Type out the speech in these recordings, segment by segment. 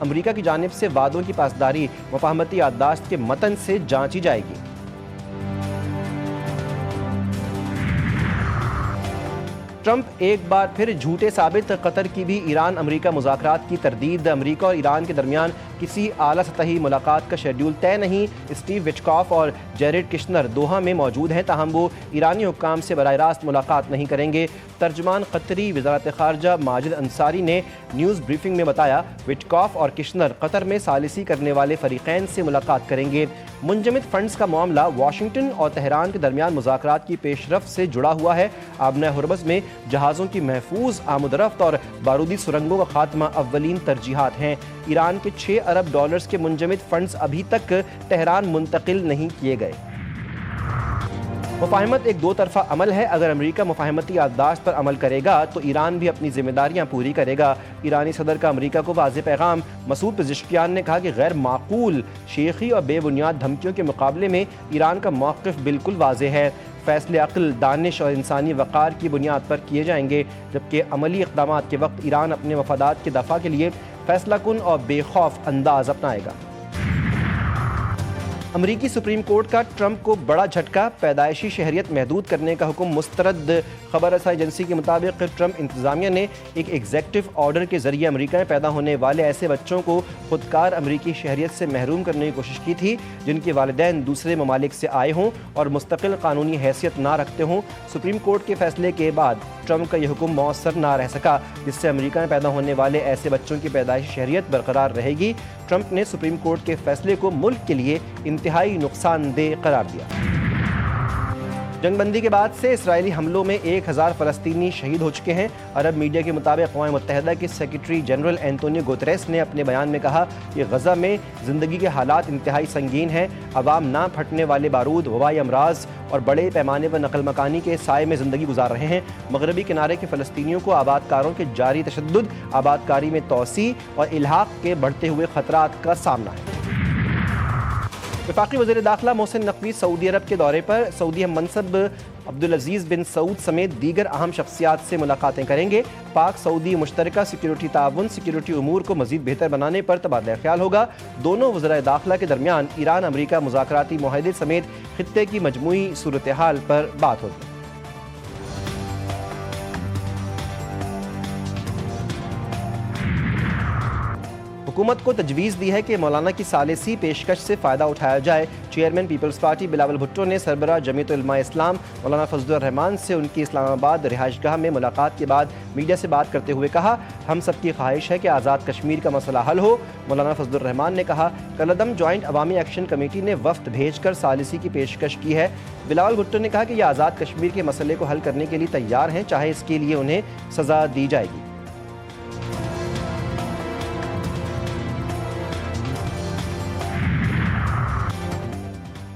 امریکہ کی جانب سے وعدوں کی پاسداری مفاہمتی یادداشت کے متن سے جانچی جائے گی۔ ٹرمپ ایک بار پھر جھوٹے ثابت، قطر کی بھی ایران امریکہ مذاکرات کی تردید۔ امریکہ اور ایران کے درمیان کسی اعلیٰ سطحی ملاقات کا شیڈول طے نہیں۔ اسٹیو وٹکاف اور جیریڈ کشنر دوحہ میں موجود ہیں، تاہم وہ ایرانی حکام سے براہ راست ملاقات نہیں کریں گے۔ ترجمان قطری وزارت خارجہ ماجد انصاری نے نیوز بریفنگ میں بتایا، وٹکاف اور کشنر قطر میں ثالثی کرنے والے فریقین سے ملاقات کریں گے۔ منجمد فنڈز کا معاملہ واشنگٹن اور تہران کے درمیان مذاکرات کی پیش رفت سے جڑا ہوا ہے۔ آبنہ ہرمز میں جہازوں کی محفوظ آمد و رفت اور بارودی سرنگوں کا خاتمہ اولین ترجیحات ہیں۔ ایران کے 6 ارب ڈالرز کے منجمد فنڈز ابھی تک تہران منتقل نہیں کیے گئے۔ مفاہمت ایک دو طرفہ عمل ہے۔ اگر امریکہ مفاہمتی یادداشت پر عمل کرے گا تو ایران بھی اپنی ذمہ داریاں پوری کرے گا۔ ایرانی صدر کا امریکہ کو واضح پیغام۔ مسعود پزشکیان نے کہا کہ غیر معقول، شیخی اور بے بنیاد دھمکیوں کے مقابلے میں ایران کا موقف بالکل واضح ہے۔ فیصلے عقل، دانش اور انسانی وقار کی بنیاد پر کیے جائیں گے، جبکہ عملی اقدامات کے وقت ایران اپنے مفادات کے دفاع کے لیے فیصلہ کن اور بے خوف انداز اپنائے گا۔ امریکی سپریم کورٹ کا ٹرمپ کو بڑا جھٹکا، پیدائشی شہریت محدود کرنے کا حکم مسترد۔ خبر رساں ایجنسی کے مطابق ٹرمپ انتظامیہ نے ایک ایگزیکٹو آرڈر کے ذریعے امریکہ میں پیدا ہونے والے ایسے بچوں کو خودکار امریکی شہریت سے محروم کرنے کی کوشش کی تھی جن کے والدین دوسرے ممالک سے آئے ہوں اور مستقل قانونی حیثیت نہ رکھتے ہوں۔ سپریم کورٹ کے فیصلے کے بعد ٹرمپ کا یہ حکم مؤثر نہ رہ سکا، جس سے امریکہ میں پیدا ہونے والے ایسے بچوں کی پیدائشی شہریت برقرار رہے گی۔ ٹرمپ نے سپریم کورٹ کے فیصلے کو ملک کے لیے انتہائی نقصان دہ قرار دیا۔ جنگ بندی کے بعد سے اسرائیلی حملوں میں 1000 فلسطینی شہید ہو چکے ہیں۔ عرب میڈیا کے مطابق اقوام متحدہ کے سیکریٹری جنرل اینٹونیو گوتریس نے اپنے بیان میں کہا کہ غزہ میں زندگی کے حالات انتہائی سنگین ہیں۔ عوام نہ پھٹنے والے بارود، وبائی امراض اور بڑے پیمانے پر نقل مکانی کے سائے میں زندگی گزار رہے ہیں۔ مغربی کنارے کے فلسطینیوں کو آباد کاروں کے جاری تشدد، آباد کاری میں توسیع اور الحاق کے بڑھتے ہوئے خطرات کا سامنا ہے۔ وفاقی وزیر داخلہ محسن نقوی سعودی عرب کے دورے پر سعودی ہم منصب عبدالعزیز بن سعود سمیت دیگر اہم شخصیات سے ملاقاتیں کریں گے۔ پاک سعودی مشترکہ سیکیورٹی تعاون، سیکیورٹی امور کو مزید بہتر بنانے پر تبادلہ خیال ہوگا۔ دونوں وزرائے داخلہ کے درمیان ایران امریکہ مذاکراتی معاہدے سمیت خطے کی مجموعی صورتحال پر بات ہوگی۔ حکومت کو تجویز دی ہے کہ مولانا کی ثالثی پیشکش سے فائدہ اٹھایا جائے۔ Chairman Peoples Party Bilawal Bhutto نے سربراہ جمعیت علماء اسلام مولانا فضل الرحمان سے ان کی اسلام آباد رہائش گاہ میں ملاقات کے بعد میڈیا سے بات کرتے ہوئے کہا، ہم سب کی خواہش ہے کہ آزاد کشمیر کا مسئلہ حل ہو۔ مولانا فضل الرحمان نے کہا، کالعدم جوائنٹ عوامی ایکشن کمیٹی نے وفد بھیج کر ثالثی کی پیشکش کی ہے۔ بلاول بھٹو نے کہا کہ یہ آزاد کشمیر کے مسئلے کو حل کرنے کے لیے تیار ہیں، چاہے اس کے لیے انہیں سزا دی جائے گی۔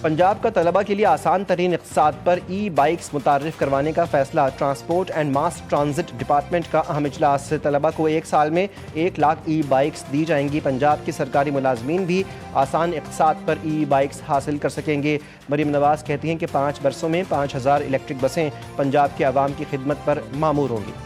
پنجاب کا طلبہ کے لیے آسان ترین اقتصاد پر ای بائکس متعارف کروانے کا فیصلہ۔ Transport and mass transit department کا اہم اجلاس۔ طلبہ کو 1 سال میں 1 لاکھ ای بائکس دی جائیں گی۔ پنجاب کے سرکاری ملازمین بھی آسان اقتصاد پر ای بائکس حاصل کر سکیں گے۔ مریم نواز کہتی ہیں کہ 5 برسوں میں 5000 الیکٹرک بسیں پنجاب کے عوام کی خدمت پر مامور ہوں گی۔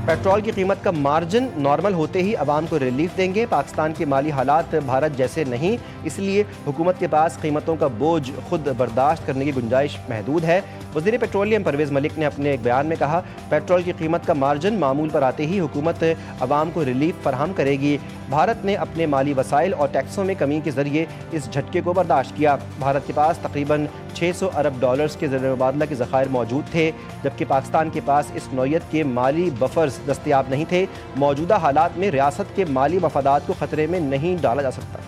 پیٹرول کی قیمت کا مارجن نارمل ہوتے ہی عوام کو ریلیف دیں گے۔ پاکستان کے مالی حالات بھارت جیسے نہیں، اس لیے حکومت کے پاس قیمتوں کا بوجھ خود برداشت کرنے کی گنجائش محدود ہے۔ وزیر پیٹرولیم پرویز ملک نے اپنے ایک بیان میں کہا، پیٹرول کی قیمت کا مارجن معمول پر آتے ہی حکومت عوام کو ریلیف فراہم کرے گی۔ بھارت نے اپنے مالی وسائل اور ٹیکسوں میں کمی کے ذریعے اس جھٹکے کو برداشت کیا۔ بھارت کے پاس تقریباً 600 ارب ڈالرز کے زر مبادلہ کے ذخائر موجود تھے، جبکہ پاکستان کے پاس اس نوعیت کے مالی بفرز دستیاب نہیں تھے۔ موجودہ حالات میں ریاست کے مالی مفادات کو خطرے میں نہیں ڈالا جا سکتا۔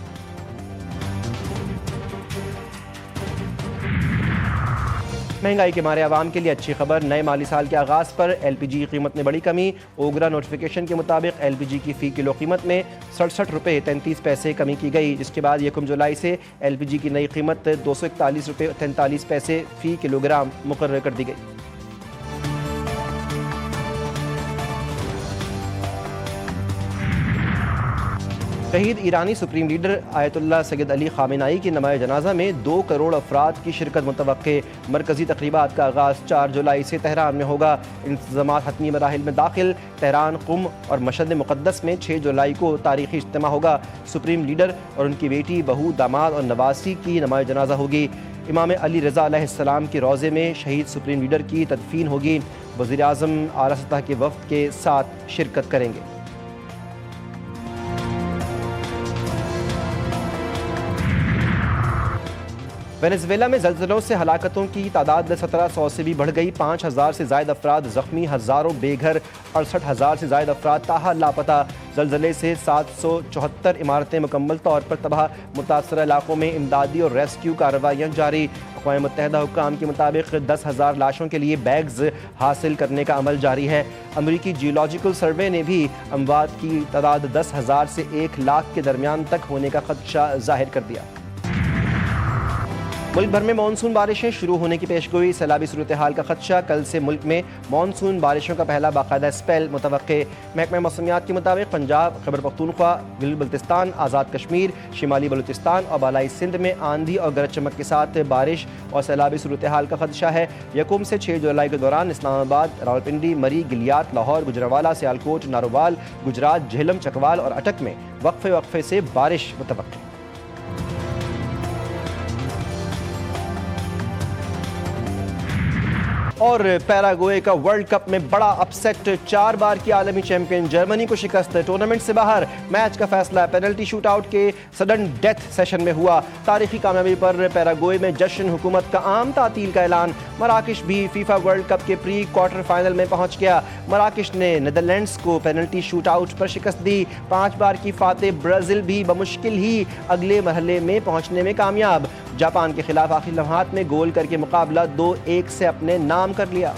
مہنگائی کے مارے عوام کے لیے اچھی خبر، نئے مالی سال کے آغاز پر ایل پی جی کی قیمت میں بڑی کمی۔ اوگرا نوٹیفیکیشن کے مطابق ایل پی جی کی فی کلو قیمت میں 67 روپے 33 پیسے کمی کی گئی، جس کے بعد 1 جولائی سے ایل پی جی کی نئی قیمت 241 روپے 43 پیسے فی کلو گرام مقرر کر دی گئی۔ شہید ایرانی سپریم لیڈر آیت اللہ سید علی خامنہئی کی نمائے جنازہ میں 2 کروڑ افراد کی شرکت متوقع۔ مرکزی تقریبات کا آغاز 4 جولائی سے تہران میں ہوگا۔ انتظامات حتمی مراحل میں داخل۔ تہران، قم اور مشہد مقدس میں 6 جولائی کو تاریخی اجتماع ہوگا۔ سپریم لیڈر اور ان کی بیٹی، بہو، داماد اور نواسی کی نمائے جنازہ ہوگی۔ امام علی رضا علیہ السلام کے روضے میں شہید سپریم لیڈر کی تدفین ہوگی۔ وزیر اعظم اعلیٰ سطح کے وفد کے ساتھ شرکت کریں گے۔ وینزویلا میں زلزلوں سے ہلاکتوں کی تعداد 1700 سے بھی بڑھ گئی۔ 5000 سے زائد افراد زخمی، ہزاروں بے گھر، 68,000 سے زائد افراد تاحال لاپتہ۔ زلزلے سے 774 عمارتیں مکمل طور پر تباہ۔ متاثرہ علاقوں میں امدادی اور ریسکیو کارروائیاں جاری۔ اقوام متحدہ حکام کے مطابق 10,000 لاشوں کے لیے بیگز حاصل کرنے کا عمل جاری ہے۔ امریکی جیولوجیکل سروے نے بھی اموات کی تعداد 10,000 سے 1 لاکھ کے درمیان تک ہونے کا خدشہ ظاہر کر دیا۔ ملک بھر میں مانسون بارشیں شروع ہونے کی پیشگوئی، سیلابی صورتحال کا خدشہ۔ کل سے ملک میں مانسون بارشوں کا پہلا باقاعدہ اسپیل متوقع۔ محکمہ موسمیات کے مطابق پنجاب، خیبر پختونخوا، گلگت بلتستان، آزاد کشمیر، شمالی بلوچستان اور بالائی سندھ میں آندھی اور گرج چمک کے ساتھ بارش اور سیلابی صورتحال کا خدشہ ہے۔ 1 سے 6 جولائی کے دوران اسلام آباد، راولپنڈی، مری، گلیات، لاہور، گجرانوالہ، سیالکوٹ، نارووال، گجرات، جہلم، چکوال اور اٹک میں وقفے سے بارش متوقع۔ اور پیراگوئے کا ورلڈ کپ میں بڑا اپسیٹ، 4 بار کی عالمی چیمپئن جرمنی کو شکست، ٹورنامنٹ سے باہر۔ میچ کا فیصلہ پینلٹی شوٹ آؤٹ کے سڈن ڈیتھ سیشن میں ہوا۔ تاریخی کامیابی پر پیراگوئے میں جشن، حکومت کا عام تعطیل کا اعلان۔ مراکش بھی فیفا ورلڈ کپ کے پری کوارٹر فائنل میں پہنچ گیا۔ مراکش نے نیدرلینڈز کو پینلٹی شوٹ آؤٹ پر شکست دی۔ 5 بار کی فاتح برازیل بھی بمشکل ہی اگلے مرحلے میں پہنچنے میں کامیاب۔ جاپان کے خلاف آخری لمحات میں گول کر کے مقابلہ 2-1 سے اپنے نام کر لیا۔